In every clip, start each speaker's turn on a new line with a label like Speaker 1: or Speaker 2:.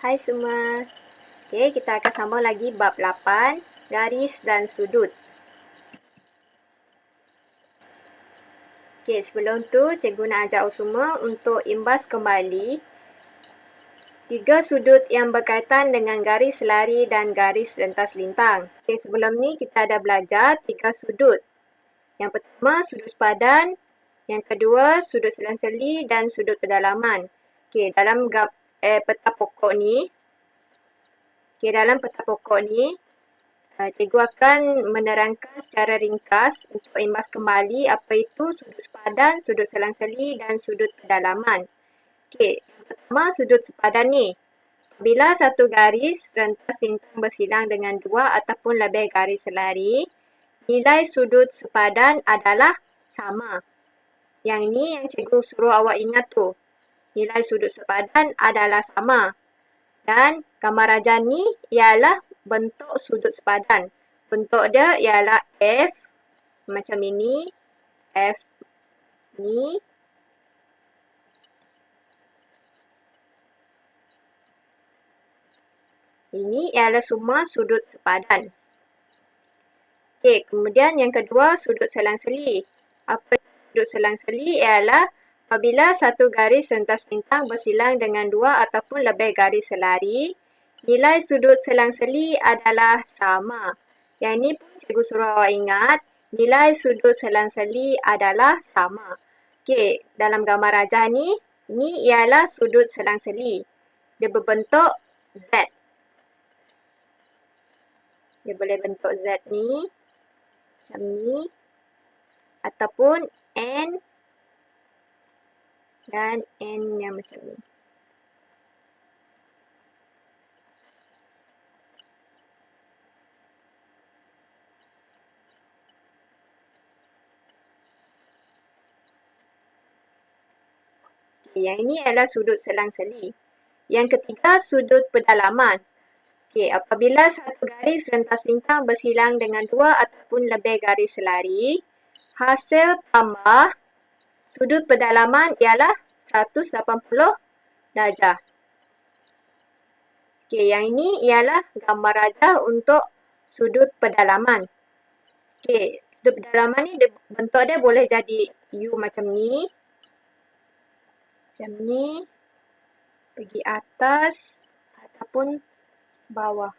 Speaker 1: Hai semua. Okey, kita akan sambung lagi bab 8, garis dan sudut. Okey, sebelum tu cikgu nak ajak semua untuk imbas kembali 3 sudut yang berkaitan dengan garis selari dan garis rentas lintang. Okey, sebelum ni kita ada belajar 3 sudut. Yang pertama sudut sepadan, yang kedua sudut selang-seli dan sudut pedalaman. Okey, dalam peta pokok ni, cikgu akan menerangkan secara ringkas untuk imbas kembali apa itu sudut sepadan, sudut selang-seli dan sudut pedalaman. Okey, yang pertama sudut sepadan ni. Bila satu garis rentas lintang bersilang dengan dua ataupun lebih garis selari, nilai sudut sepadan adalah sama. Yang ni yang cikgu suruh awak ingat tu. Nilai sudut sepadan adalah sama. Dan gambar rajah ni ialah bentuk sudut sepadan. Bentuk dia ialah F macam ini, F ni. Ini ialah semua sudut sepadan. Okey, kemudian yang kedua sudut selang-seli. Apa sudut selang-seli ialah apabila satu garis rentas lintang bersilang dengan dua ataupun lebih garis selari, nilai sudut selang-seli adalah sama. Yang ini pun cikgu suruh awak ingat, nilai sudut selang-seli adalah sama. Okey, dalam gambar rajah ni, ini ialah sudut selang-seli. Dia berbentuk Z. Dia boleh bentuk Z ni, macam ni, ataupun N dan N yang macam ni. Okay, yang ini adalah sudut selang-seli. Yang ketiga, sudut pedalaman. Okay, apabila satu garis rentas lintang bersilang dengan dua ataupun lebih garis selari, hasil tambah sudut pedalaman ialah 180 darjah. Okay, yang ini ialah gambar rajah untuk sudut pedalaman. Okay, sudut pedalaman ni bentuk dia boleh jadi U macam ni. Macam ni. Pergi atas ataupun bawah.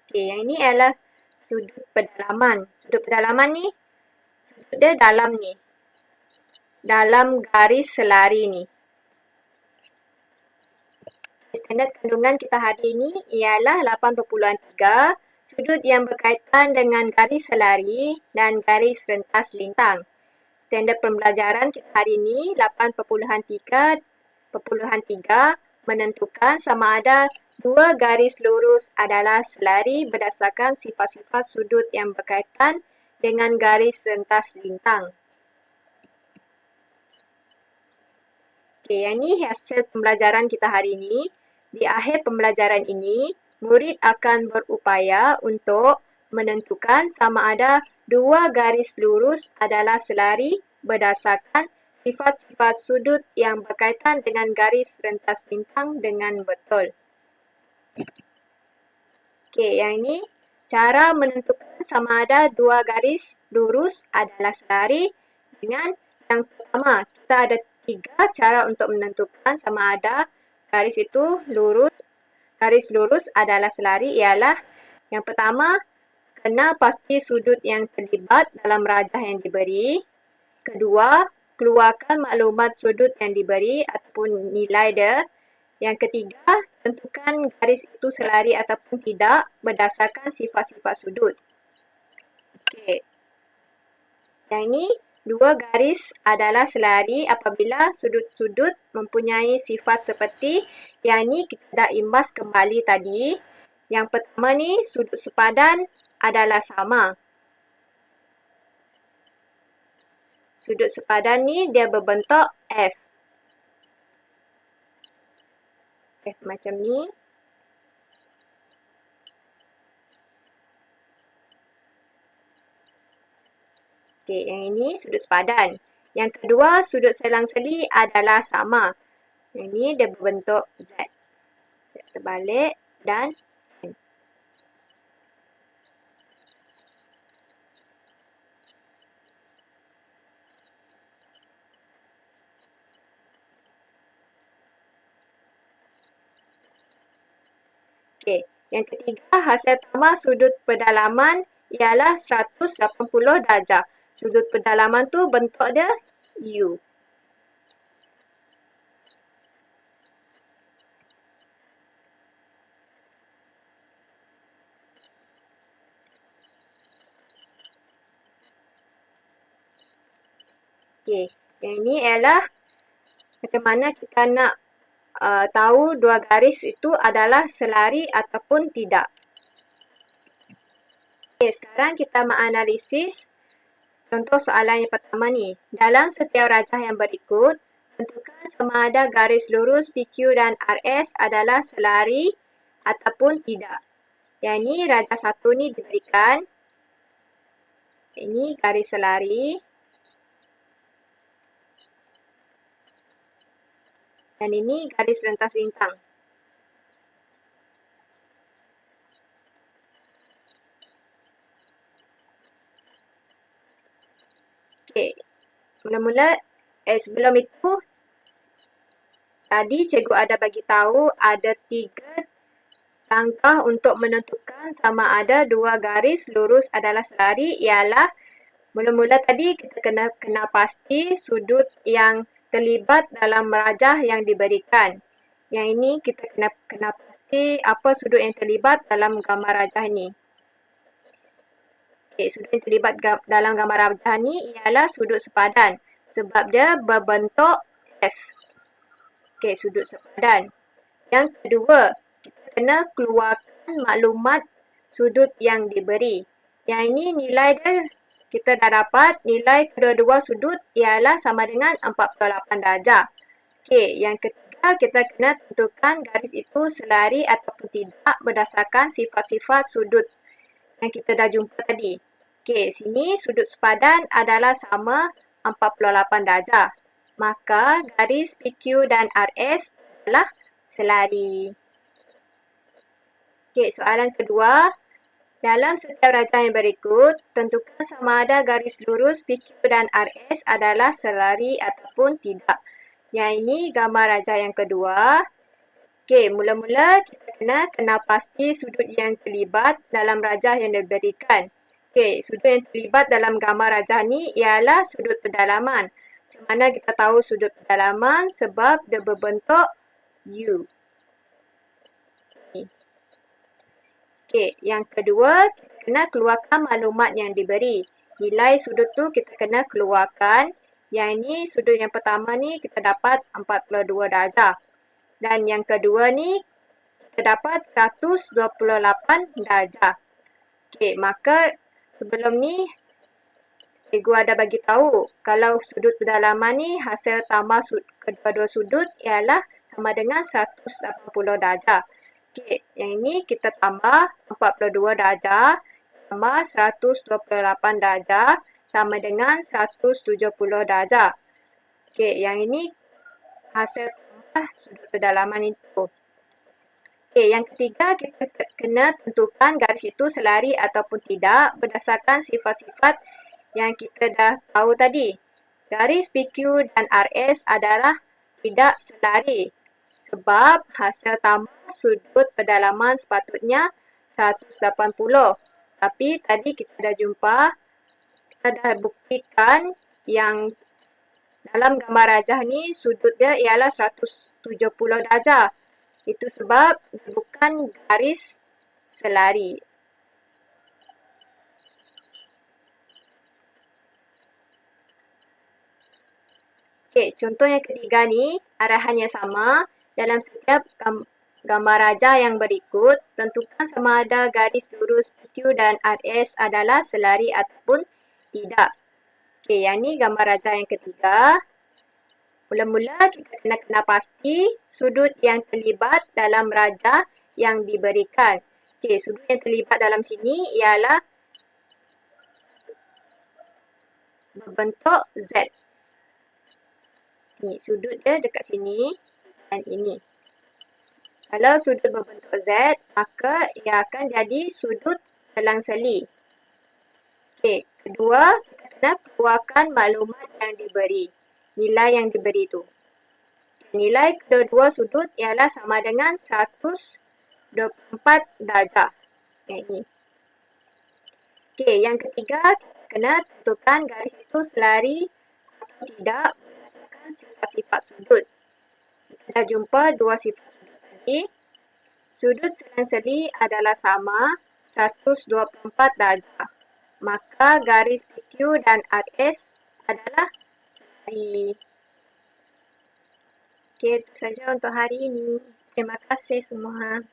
Speaker 1: Okey, yang ini adalah sudut pedalaman. Sudut pedalaman ni, sudut dia dalam ni. Dalam garis selari ni. Standard kandungan kita hari ini ialah 8.3, sudut yang berkaitan dengan garis selari dan garis rentas lintang. Standard pembelajaran kita hari ini 8.3 menentukan sama ada dua garis lurus adalah selari berdasarkan sifat-sifat sudut yang berkaitan dengan garis rentas lintang. Okey, yang ini hasil pembelajaran kita hari ini. Di akhir pembelajaran ini, murid akan berupaya untuk menentukan sama ada dua garis lurus adalah selari berdasarkan sifat-sifat sudut yang berkaitan dengan garis rentas lintang dengan betul. Okey, yang ini cara menentukan sama ada dua garis lurus adalah selari dengan yang pertama. Kita ada 3 cara untuk menentukan sama ada garis itu lurus. Garis lurus adalah selari ialah yang pertama, kena pasti sudut yang terlibat dalam rajah yang diberi. Kedua, keluarkan maklumat sudut yang diberi ataupun nilai dia. Yang ketiga, tentukan garis itu selari ataupun tidak berdasarkan sifat-sifat sudut. Okey. Yang ini, dua garis adalah selari apabila sudut-sudut mempunyai sifat seperti yang ni kita dah imbas kembali tadi. Yang pertama ni, sudut sepadan adalah sama. Sudut sepadan ni dia berbentuk F. F macam ni. Okey, yang ini sudut sepadan. Yang kedua, sudut selang-seli adalah sama. Yang ini dia berbentuk Z. terbalik dan N. Okey, yang ketiga hasil tambah sudut pedalaman ialah 180 darjah. Sudut pedalaman tu bentuk dia U. Okey, yang ini ialah macam mana kita nak tahu dua garis itu adalah selari ataupun tidak. Okay, sekarang kita menganalisis contoh soalan yang pertama ni. Dalam setiap rajah yang berikut, tentukan sama ada garis lurus PQ dan RS adalah selari ataupun tidak. Yang ini rajah satu ni diberikan. Ini garis selari. Dan ini garis rentas lintang. Okey, mula-mula sebelum itu, tadi cikgu ada bagi tahu ada 3 langkah untuk menentukan sama ada dua garis lurus adalah selari, ialah mula-mula tadi kita kena pasti sudut yang terlibat dalam rajah yang diberikan. Yang ini kita kena pasti apa sudut yang terlibat dalam gambar rajah ni. Okay, sudut yang terlibat dalam gambar rajah ni ialah sudut sepadan sebab dia berbentuk F. Okay, sudut sepadan. Yang kedua, kita kena keluarkan maklumat sudut yang diberi. Yang ini nilai dia kita dah dapat nilai kedua-dua sudut ialah sama dengan 48 darjah. Okey, yang ketiga kita kena tentukan garis itu selari ataupun tidak berdasarkan sifat-sifat sudut yang kita dah jumpa tadi. Okey, sini sudut sepadan adalah sama 48 darjah. Maka garis PQ dan RS adalah selari. Okey, soalan kedua. Dalam setiap rajah yang berikut, tentukan sama ada garis lurus PQ dan RS adalah selari ataupun tidak. Yang ini gambar rajah yang kedua. Okey, mula-mula kita kena pasti sudut yang terlibat dalam rajah yang diberikan. Okey, sudut yang terlibat dalam gambar rajah ni ialah sudut pedalaman. Macam mana kita tahu sudut pedalaman? Sebab dia berbentuk U. Okey, yang kedua, kita kena keluarkan maklumat yang diberi. Nilai sudut tu kita kena keluarkan. Yang ini sudut yang pertama ni kita dapat 42 darjah. Dan yang kedua ni kita dapat 128 darjah. Okey, maka sebelum ni cikgu ada bagi tahu kalau sudut pedalaman ni hasil tambah kedua-dua sudut ialah sama dengan 180 darjah. Okey, yang ini kita tambah 42 darjah tambah 128 darjah sama dengan 170 darjah. Okey, yang ini hasil tambah sudut pedalaman itu. Okey, yang ketiga kita kena tentukan garis itu selari ataupun tidak berdasarkan sifat-sifat yang kita dah tahu tadi. Garis PQ dan RS adalah tidak selari. Sebab hasil tambah sudut pedalaman sepatutnya 180. Tapi tadi kita dah jumpa, kita dah buktikan yang dalam gambar rajah ni sudut dia ialah 170 darjah. Itu sebab bukan garis selari. Okey, contoh yang ketiga ni arahannya sama. Dalam setiap gambar rajah yang berikut, tentukan sama ada garis lurus PQ dan RS adalah selari ataupun tidak. Okey, yang ni gambar rajah yang ketiga. Mula-mula kita kena pasti sudut yang terlibat dalam rajah yang diberikan. Okey, sudut yang terlibat dalam sini ialah berbentuk Z. Ni, sudut dia dekat sini dan ini. Kalau sudut berbentuk Z, maka ia akan jadi sudut selang-seli. Okey, kedua, kita kena keluarkan maklumat yang diberi. Nilai yang diberi tu. Nilai kedua-dua sudut ialah sama dengan 124 darjah. Yang ini. Okey, yang ketiga, kita kena tentukan garis itu selari atau tidak berdasarkan sifat-sifat sudut. Kita dah jumpa dua sifat sudut tadi. Sudut selang-seli adalah sama 124 darjah. Maka garis PQ dan RS adalah selari. Okey, itu saja untuk hari ini. Terima kasih semua.